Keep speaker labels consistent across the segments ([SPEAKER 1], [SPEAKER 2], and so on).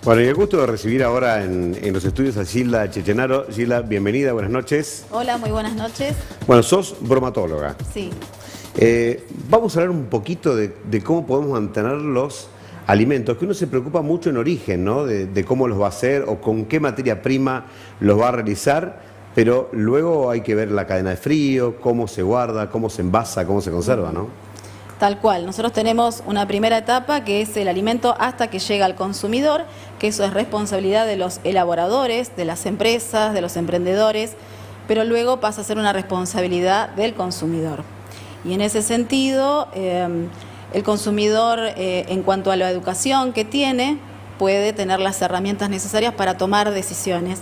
[SPEAKER 1] Bueno, y el gusto de recibir ahora en los estudios a Gilda Chechenaro. Gilda, bienvenida, buenas noches.
[SPEAKER 2] Hola, muy buenas noches.
[SPEAKER 1] Bueno, sos bromatóloga.
[SPEAKER 2] Sí.
[SPEAKER 1] Vamos a hablar un poquito de cómo podemos mantener los alimentos, que uno se preocupa mucho en origen, ¿no? De cómo los va a hacer o con qué materia prima los va a realizar, pero luego hay que ver la cadena de frío, cómo se guarda, cómo se envasa, cómo se conserva, ¿no?
[SPEAKER 2] Tal cual. Nosotros tenemos una primera etapa que es el alimento hasta que llega al consumidor, que eso es responsabilidad de los elaboradores, de las empresas, de los emprendedores, pero luego pasa a ser una responsabilidad del consumidor. Y en ese sentido, el consumidor, en cuanto a la educación que tiene, puede tener las herramientas necesarias para tomar decisiones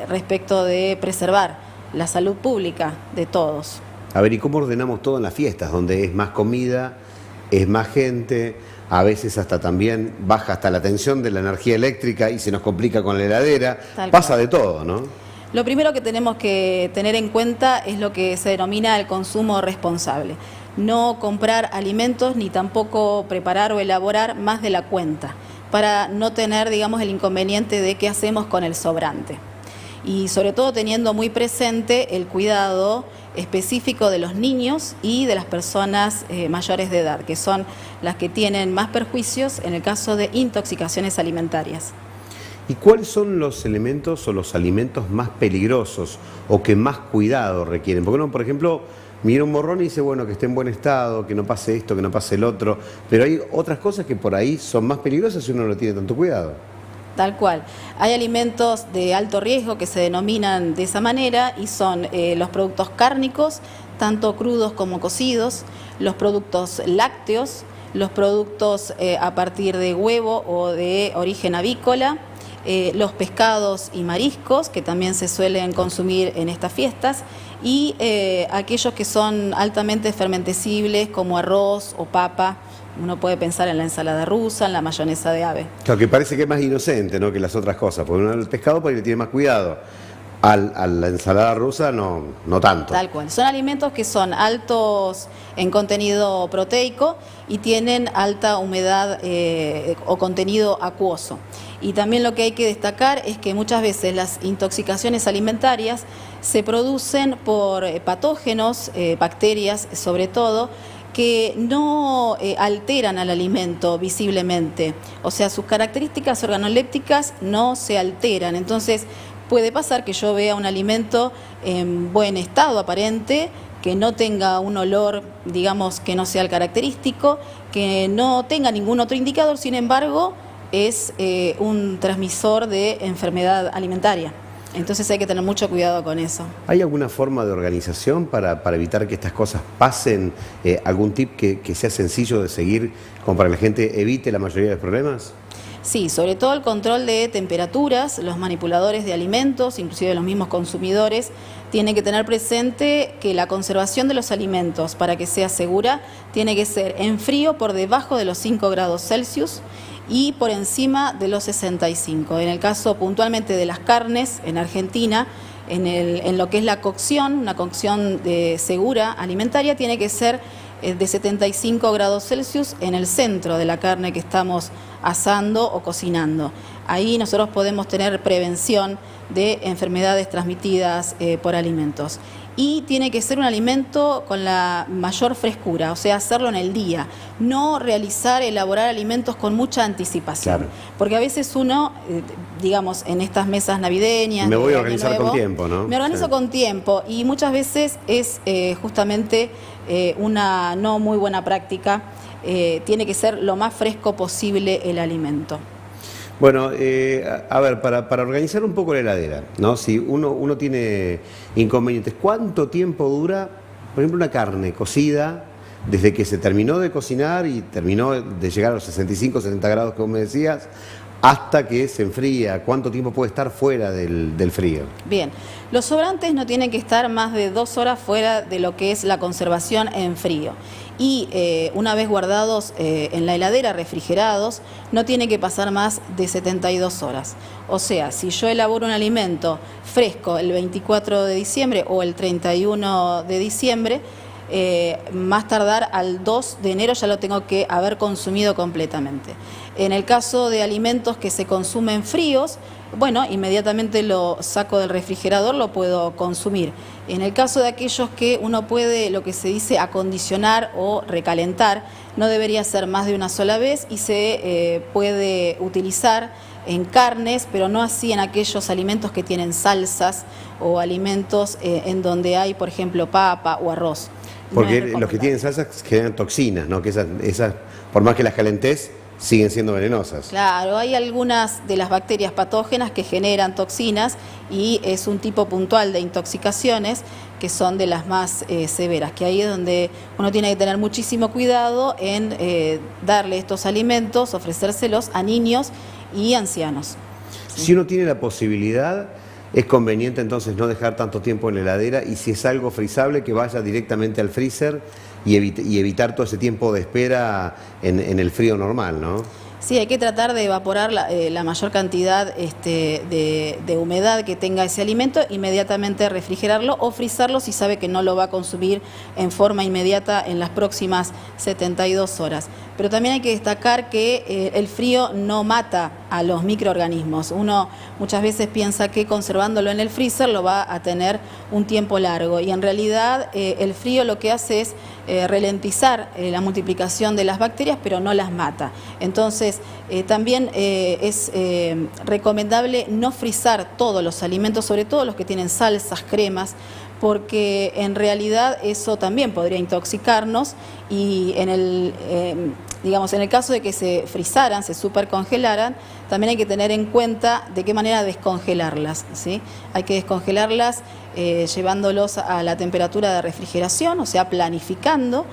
[SPEAKER 2] respecto de preservar la salud pública de todos.
[SPEAKER 1] A ver, ¿y cómo ordenamos todo en las fiestas? Donde es más comida, es más gente, a veces hasta también baja hasta la tensión de la energía eléctrica y se nos complica con la heladera. Pasa de todo, ¿no?
[SPEAKER 2] Lo primero que tenemos que tener en cuenta es lo que se denomina el consumo responsable. No comprar alimentos ni tampoco preparar o elaborar más de la cuenta, para no tener, digamos, el inconveniente de qué hacemos con el sobrante. Y sobre todo teniendo muy presente el cuidado específico de los niños y de las personas mayores de edad, que son las que tienen más perjuicios en el caso de intoxicaciones alimentarias.
[SPEAKER 1] ¿Y cuáles son los elementos o los alimentos más peligrosos o que más cuidado requieren? Porque uno, por ejemplo, mira un morrón y dice, bueno, que esté en buen estado, que no pase esto, que no pase el otro, pero hay otras cosas que por ahí son más peligrosas si uno no tiene tanto cuidado.
[SPEAKER 2] Tal cual. Hay alimentos de alto riesgo que se denominan de esa manera y son los productos cárnicos, tanto crudos como cocidos, los productos lácteos, los productos a partir de huevo o de origen avícola, los pescados y mariscos, que también se suelen consumir en estas fiestas, y aquellos que son altamente fermentecibles como arroz o papa. Uno puede pensar en la ensalada rusa, en la mayonesa de ave.
[SPEAKER 1] Claro, que parece que es más inocente, ¿no?, que las otras cosas, porque uno el pescado porque tiene más cuidado. A la ensalada rusa no tanto.
[SPEAKER 2] Tal cual. Son alimentos que son altos en contenido proteico y tienen alta humedad o contenido acuoso. Y también lo que hay que destacar es que muchas veces las intoxicaciones alimentarias se producen por patógenos, bacterias sobre todo, que no alteran al alimento visiblemente, o sea, sus características organolépticas no se alteran. Entonces puede pasar que yo vea un alimento en buen estado aparente, que no tenga un olor, digamos, que no sea el característico, que no tenga ningún otro indicador, sin embargo, es un transmisor de enfermedad alimentaria. Entonces hay que tener mucho cuidado con eso.
[SPEAKER 1] ¿Hay alguna forma de organización para evitar que estas cosas pasen? ¿Algún tip que sea sencillo de seguir como para que la gente evite la mayoría de los problemas?
[SPEAKER 2] Sí, sobre todo el control de temperaturas. Los manipuladores de alimentos, inclusive los mismos consumidores, tienen que tener presente que la conservación de los alimentos, para que sea segura, tiene que ser en frío por debajo de los 5 grados Celsius y por encima de los 65. En el caso puntualmente de las carnes, en Argentina, en lo que es la cocción, una cocción segura alimentaria, tiene que ser de 75 grados Celsius en el centro de la carne que estamos asando o cocinando. Ahí nosotros podemos tener prevención de enfermedades transmitidas por alimentos. Y tiene que ser un alimento con la mayor frescura, o sea, hacerlo en el día, no elaborar alimentos con mucha anticipación. Claro. Porque a veces uno, digamos, en estas mesas navideñas...
[SPEAKER 1] Me voy a organizar con tiempo, ¿no?
[SPEAKER 2] Me organizo con tiempo y muchas veces es justamente una no muy buena práctica. Tiene que ser lo más fresco posible el alimento.
[SPEAKER 1] Bueno, a ver, para organizar un poco la heladera, ¿no? Si uno tiene inconvenientes, ¿cuánto tiempo dura, por ejemplo, una carne cocida, desde que se terminó de cocinar y terminó de llegar a los 65, 70 grados, como me decías, hasta que se enfría? ¿Cuánto tiempo puede estar fuera del frío? Bien,
[SPEAKER 2] los sobrantes no tienen que estar más de 2 horas fuera de lo que es la conservación en frío. Y una vez guardados en la heladera, refrigerados, no tiene que pasar más de 72 horas. O sea, si yo elaboro un alimento fresco el 24 de diciembre o el 31 de diciembre, más tardar al 2 de enero ya lo tengo que haber consumido completamente. En el caso de alimentos que se consumen fríos, bueno, inmediatamente lo saco del refrigerador, lo puedo consumir. En el caso de aquellos que uno puede, lo que se dice, acondicionar o recalentar, no debería ser más de una sola vez y se puede utilizar en carnes, pero no así en aquellos alimentos que tienen salsas o alimentos en donde hay, por ejemplo, papa o arroz.
[SPEAKER 1] Porque los que tienen salsas generan toxinas, ¿no? Que esas, por más que las calentes, siguen siendo venenosas.
[SPEAKER 2] Claro, hay algunas de las bacterias patógenas que generan toxinas y es un tipo puntual de intoxicaciones que son de las más severas, que ahí es donde uno tiene que tener muchísimo cuidado en darle estos alimentos, ofrecérselos a niños y ancianos.
[SPEAKER 1] Si uno tiene la posibilidad, es conveniente entonces no dejar tanto tiempo en la heladera y si es algo frizable que vaya directamente al freezer y evitar todo ese tiempo de espera en el frío normal, ¿no?
[SPEAKER 2] Sí, hay que tratar de evaporar la mayor cantidad de humedad que tenga ese alimento, inmediatamente refrigerarlo o frizarlo si sabe que no lo va a consumir en forma inmediata en las próximas 72 horas. Pero también hay que destacar que el frío no mata a los microorganismos. Uno muchas veces piensa que conservándolo en el freezer lo va a tener un tiempo largo y en realidad el frío lo que hace es ralentizar la multiplicación de las bacterias, pero no las mata. Entonces, también es recomendable no frizar todos los alimentos, sobre todo los que tienen salsas, cremas, porque en realidad eso también podría intoxicarnos y en el caso de que se frizaran, se supercongelaran, también hay que tener en cuenta de qué manera descongelarlas, ¿sí? Hay que descongelarlas llevándolos a la temperatura de refrigeración, o sea, planificando,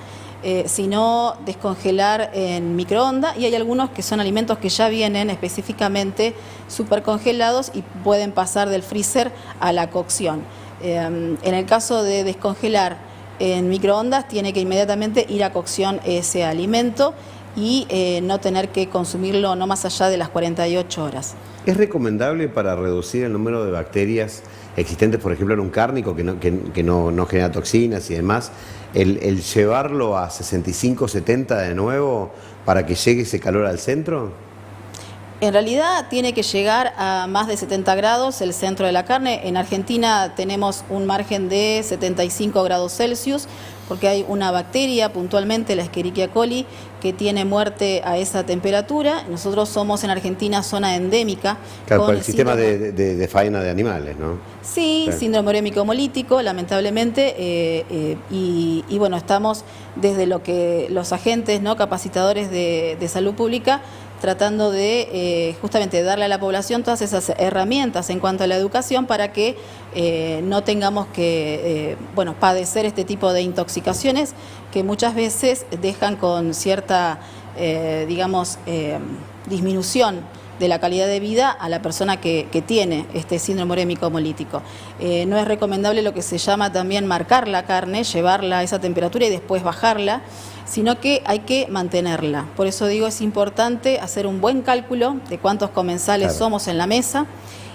[SPEAKER 2] sino descongelar en microondas, y hay algunos que son alimentos que ya vienen específicamente supercongelados y pueden pasar del freezer a la cocción. En el caso de descongelar en microondas, tiene que inmediatamente ir a cocción ese alimento y no tener que consumirlo no más allá de las 48 horas.
[SPEAKER 1] ¿Es recomendable para reducir el número de bacterias existentes, por ejemplo, en un cárnico que no genera toxinas y demás, el llevarlo a 65, 70 de nuevo para que llegue ese calor al centro?
[SPEAKER 2] En realidad tiene que llegar a más de 70 grados el centro de la carne. En Argentina tenemos un margen de 75 grados Celsius porque hay una bacteria, puntualmente la Escherichia coli, que tiene muerte a esa temperatura. Nosotros somos en Argentina zona endémica.
[SPEAKER 1] Claro, por el sistema de faena de animales, ¿no?
[SPEAKER 2] Sí, claro. Síndrome urémico hemolítico, lamentablemente, y bueno, estamos desde lo que los agentes, ¿no?, capacitadores de salud pública, tratando de justamente darle a la población todas esas herramientas en cuanto a la educación para que no tengamos que padecer este tipo de intoxicaciones que muchas veces dejan con cierta, disminución de la calidad de vida a la persona que tiene este síndrome urémico hemolítico. No es recomendable lo que se llama también marcar la carne, llevarla a esa temperatura y después bajarla, sino que hay que mantenerla. Por eso digo, es importante hacer un buen cálculo de cuántos comensales somos en la mesa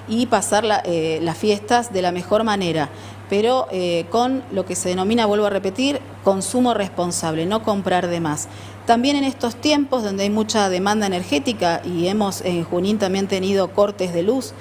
[SPEAKER 2] y pasar las fiestas de la mejor manera, pero con lo que se denomina, vuelvo a repetir, consumo responsable, no comprar de más. También en estos tiempos donde hay mucha demanda energética y hemos en Junín también tenido cortes de luz,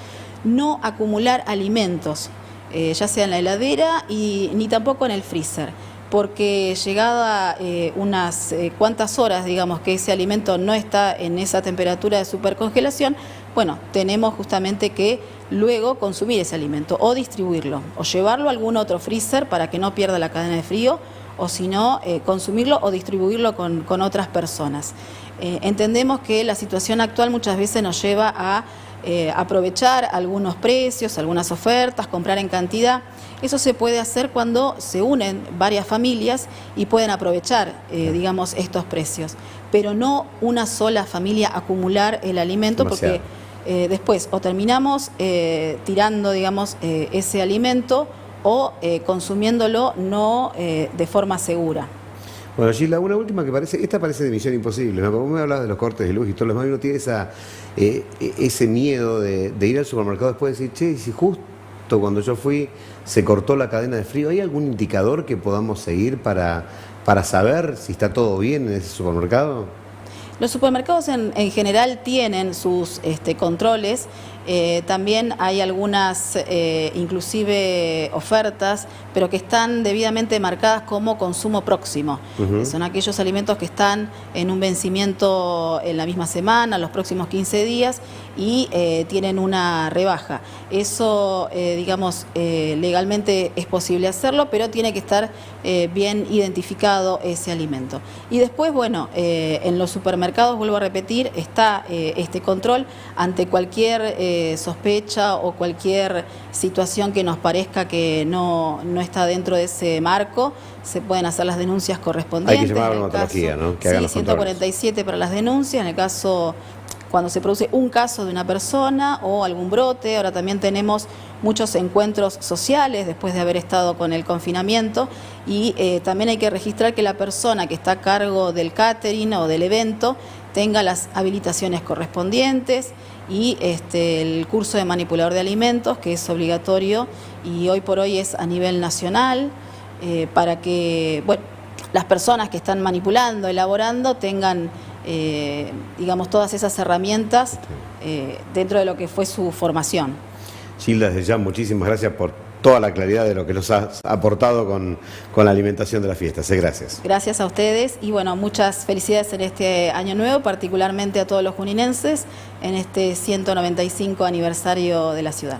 [SPEAKER 2] no acumular alimentos, ya sea en la heladera ni tampoco en el freezer, porque llegada unas cuantas horas, digamos, que ese alimento no está en esa temperatura de supercongelación, bueno, tenemos justamente que luego consumir ese alimento o distribuirlo o llevarlo a algún otro freezer para que no pierda la cadena de frío, o si no, consumirlo o distribuirlo con otras personas. Entendemos que la situación actual muchas veces nos lleva a aprovechar algunos precios, algunas ofertas, comprar en cantidad. Eso se puede hacer cuando se unen varias familias y pueden aprovechar, estos precios. Pero no una sola familia acumular el alimento, demasiado, porque después o terminamos tirando, ese alimento o consumiéndolo no de forma segura.
[SPEAKER 1] Bueno, Gilda, una última que esta parece de Misión Imposible, ¿no? Como me hablas de los cortes de luz y todo lo demás, uno tiene ese miedo de ir al supermercado después y decir, che, si justo justo cuando yo fui se cortó la cadena de frío. ¿Hay algún indicador que podamos seguir para saber si está todo bien en ese supermercado?
[SPEAKER 2] Los supermercados en general tienen sus controles, también hay algunas inclusive ofertas, pero que están debidamente marcadas como consumo próximo. Son aquellos alimentos que están en un vencimiento en la misma semana, los próximos 15 días, y tienen una rebaja. Eso, digamos, legalmente es posible hacerlo, pero tiene que estar bien identificado ese alimento. Y después, bueno, en los supermercados, vuelvo a repetir, está este control ante cualquier sospecha o cualquier situación que nos parezca que no está dentro de ese marco. Se pueden hacer las denuncias correspondientes.
[SPEAKER 1] Hay que llamar a la bromatología, ¿no? Que hagan los
[SPEAKER 2] 147 para las denuncias, en el caso cuando se produce un caso de una persona o algún brote. Ahora también tenemos muchos encuentros sociales después de haber estado con el confinamiento, y también hay que registrar que la persona que está a cargo del catering o del evento tenga las habilitaciones correspondientes y el curso de manipulador de alimentos, que es obligatorio y hoy por hoy es a nivel nacional, para que, bueno, las personas que están manipulando, elaborando, tengan digamos, todas esas herramientas dentro de lo que fue su formación.
[SPEAKER 1] Gilda, desde ya muchísimas gracias por toda la claridad de lo que nos has aportado con la alimentación de las fiestas. Gracias.
[SPEAKER 2] Gracias a ustedes y bueno, muchas felicidades en este año nuevo, particularmente a todos los juninenses en este 195 aniversario de la ciudad.